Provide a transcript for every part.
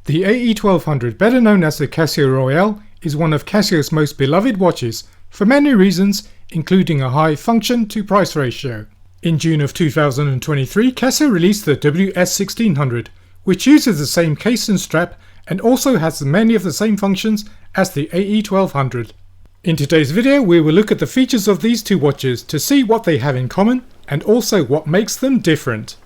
The AE-1200, better known as the Casio Royale, is one of Casio's most beloved watches for many reasons, including a high function to price ratio. In June of 2023, Casio released the WS-1600, which uses the same case and strap and also has many of the same functions as the AE-1200. In today's video we will look at the features of these two watches to see what they have in common and also what makes them different.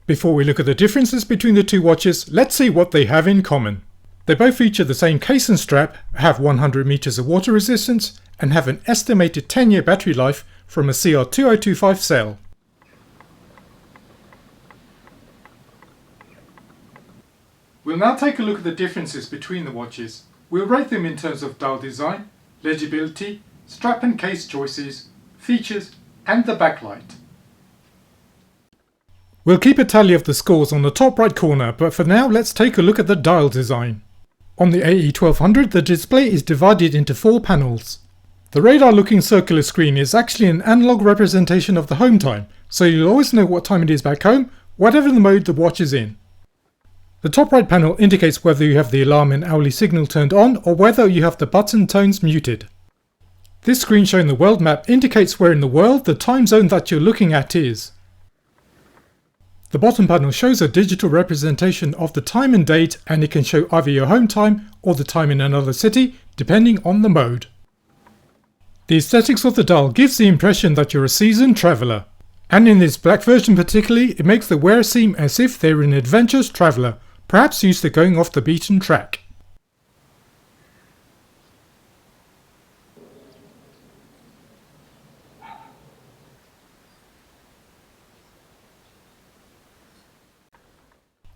Before we look at the differences between the two watches, let's see what they have in common. They both feature the same case and strap, have 100 meters of water resistance, and have an estimated 10-year battery life from a CR2025 cell. We'll now take a look at the differences between the watches. We'll rate them in terms of dial design, legibility, strap and case choices, features, and the backlight. We'll keep a tally of the scores on the top right corner, but for now let's take a look at the dial design. On the AE-1200 the display is divided into 4 panels. The radar looking circular screen is actually an analog representation of the home time, so you'll always know what time it is back home, whatever the mode the watch is in. The top right panel indicates whether you have the alarm and hourly signal turned on or whether you have the button tones muted. This screen showing the world map indicates where in the world the time zone that you're looking at is. The bottom panel shows a digital representation of the time and date, and it can show either your home time or the time in another city, depending on the mode. The aesthetics of the dial gives the impression that you're a seasoned traveller, and in this black version particularly it makes the wearer seem as if they're an adventurous traveller, perhaps used to going off the beaten track.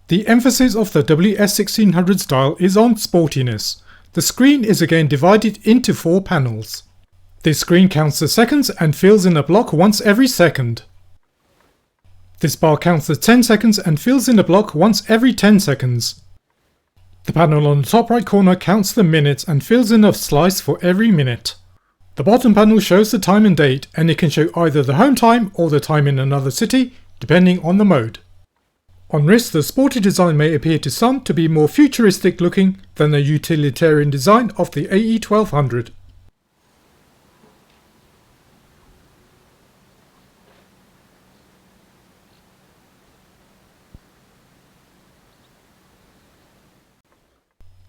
The emphasis of the WS-1600's dial is on sportiness. The screen is again divided into 4 panels. This screen counts the seconds and fills in a block once every second. This bar counts the 10 seconds and fills in a block once every 10 seconds. The panel on the top right corner counts the minutes and fills in a slice for every minute. The bottom panel shows the time and date, and it can show either the home time or the time in another city, depending on the mode. On wrist, the sporty design may appear to some to be more futuristic looking than the utilitarian design of the AE-1200.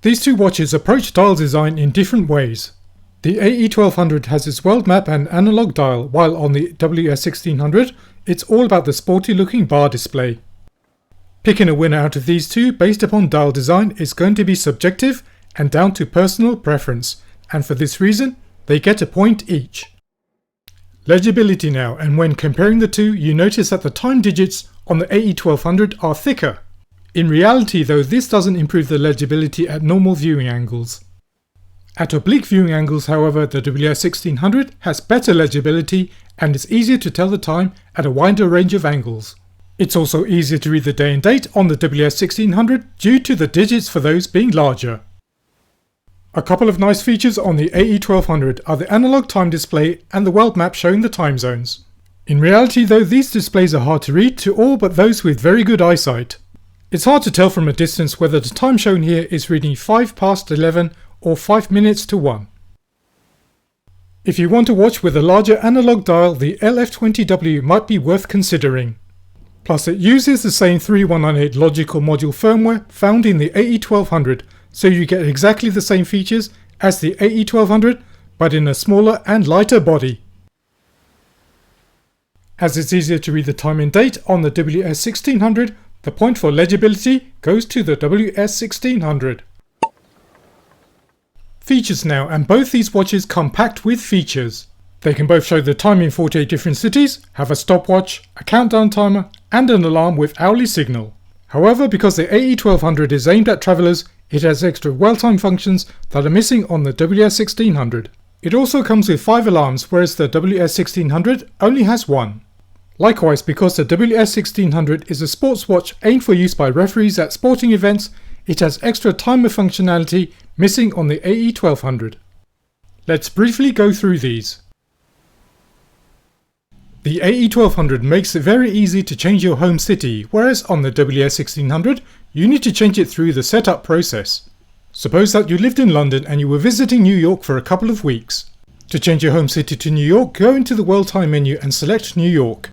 These two watches approach dial design in different ways. The AE-1200 has its world map and analog dial, while on the WS-1600 it's all about the sporty looking bar display. Picking a winner out of these two based upon dial design is going to be subjective and down to personal preference, and for this reason they get a point each. Legibility now, and when comparing the two you notice that the time digits on the AE-1200 are thicker. In reality though, this doesn't improve the legibility at normal viewing angles. At oblique viewing angles however, the WS-1600 has better legibility and is easier to tell the time at a wider range of angles. It's also easier to read the day and date on the WS-1600 due to the digits for those being larger. A couple of nice features on the AE-1200 are the analog time display and the world map showing the time zones. In reality though, these displays are hard to read to all but those with very good eyesight. It's hard to tell from a distance whether the time shown here is reading 5 past 11 or 5 minutes to 1. If you want to watch with a larger analog dial, the LF20W might be worth considering. Plus it uses the same 3198 logical module firmware found in the AE-1200, so you get exactly the same features as the AE-1200 but in a smaller and lighter body. As it's easier to read the time and date on the WS-1600, the point for legibility goes to the WS-1600. Features now, and both these watches come packed with features. They can both show the time in 48 different cities, have a stopwatch, a countdown timer, and an alarm with hourly signal. However, because the AE-1200 is aimed at travellers, it has extra well-timed functions that are missing on the WS-1600. It also comes with 5 alarms, whereas the WS-1600 only has 1. Likewise, because the WS-1600 is a sports watch aimed for use by referees at sporting events, it has extra timer functionality missing on the AE-1200. Let's briefly go through these. The AE-1200 makes it very easy to change your home city, whereas on the WS-1600 you need to change it through the setup process. Suppose that you lived in London and you were visiting New York for a couple of weeks. To change your home city to New York, go into the World Time menu and select New York.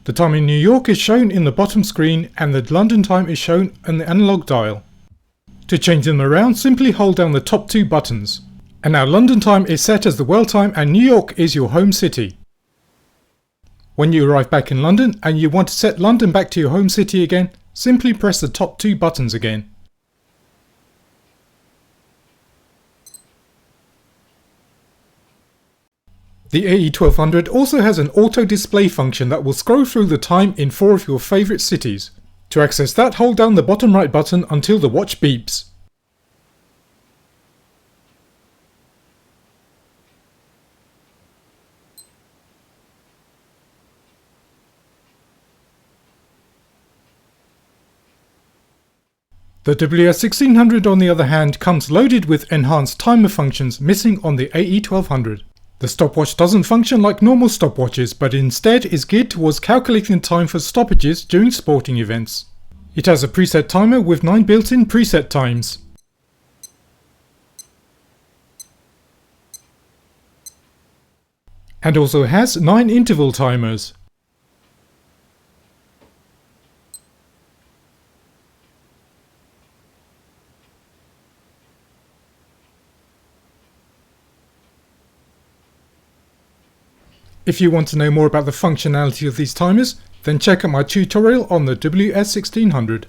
The time in New York is shown in the bottom screen and the London time is shown on the analog dial. To change them around, simply hold down the top two buttons. And now London time is set as the world time and New York is your home city. When you arrive back in London and you want to set London back to your home city again, simply press the top two buttons again. The AE-1200 also has an auto display function that will scroll through the time in 4 of your favourite cities. To access that, hold down the bottom right button until the watch beeps. The WS-1600 on the other hand comes loaded with enhanced timer functions missing on the AE-1200. The stopwatch doesn't function like normal stopwatches, but instead is geared towards calculating time for stoppages during sporting events. It has a preset timer with 9 built-in preset times. And also has 9 interval timers. If you want to know more about the functionality of these timers, then check out my tutorial on the WS-1600.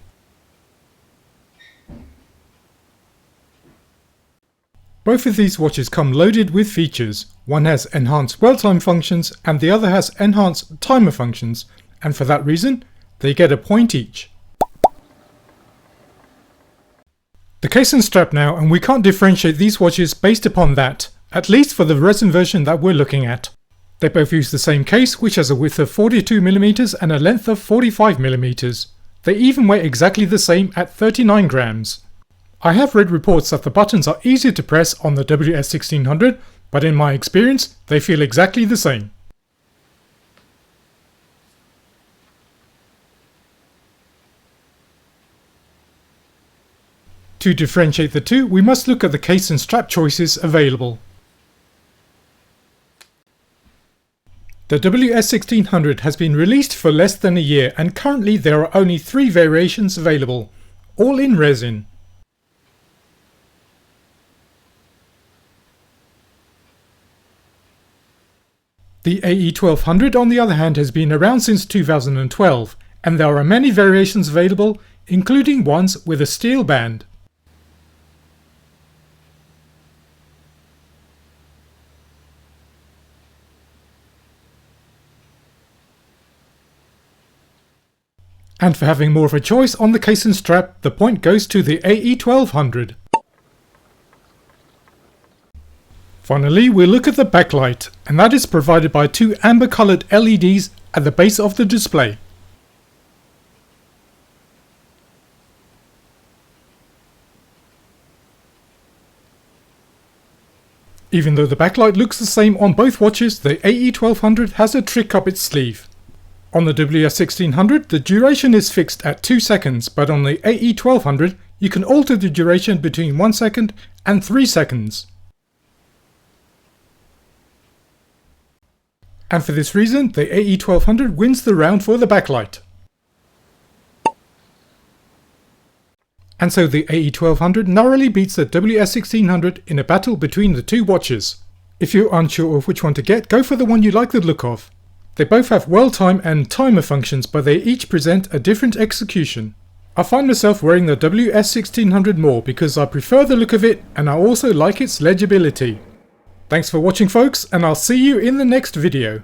Both of these watches come loaded with features. One has enhanced world time functions and the other has enhanced timer functions, and for that reason, they get a point each. The case and strap now, and we can't differentiate these watches based upon that, at least for the resin version that we're looking at. They both use the same case, which has a width of 42mm and a length of 45mm. They even weigh exactly the same at 39 grams. I have read reports that the buttons are easier to press on the WS-1600, but in my experience, they feel exactly the same. To differentiate the two, we must look at the case and strap choices available. The WS-1600 has been released for less than a year and currently there are only 3 variations available, all in resin. The AE-1200 on the other hand has been around since 2012 and there are many variations available, including ones with a steel band. And for having more of a choice on the case and strap, the point goes to the AE-1200. Finally, we'll look at the backlight, and that is provided by 2 amber coloured LEDs at the base of the display. Even though the backlight looks the same on both watches, the AE-1200 has a trick up its sleeve. On the WS-1600, the duration is fixed at 2 seconds, but on the AE-1200, you can alter the duration between 1 second and 3 seconds. And for this reason, the AE-1200 wins the round for the backlight. And so the AE-1200 narrowly beats the WS-1600 in a battle between the two watches. If you're unsure of which one to get, go for the one you like the look of. They both have world time and timer functions, but they each present a different execution. I find myself wearing the WS-1600 more because I prefer the look of it and I also like its legibility. Thanks for watching folks, and I'll see you in the next video.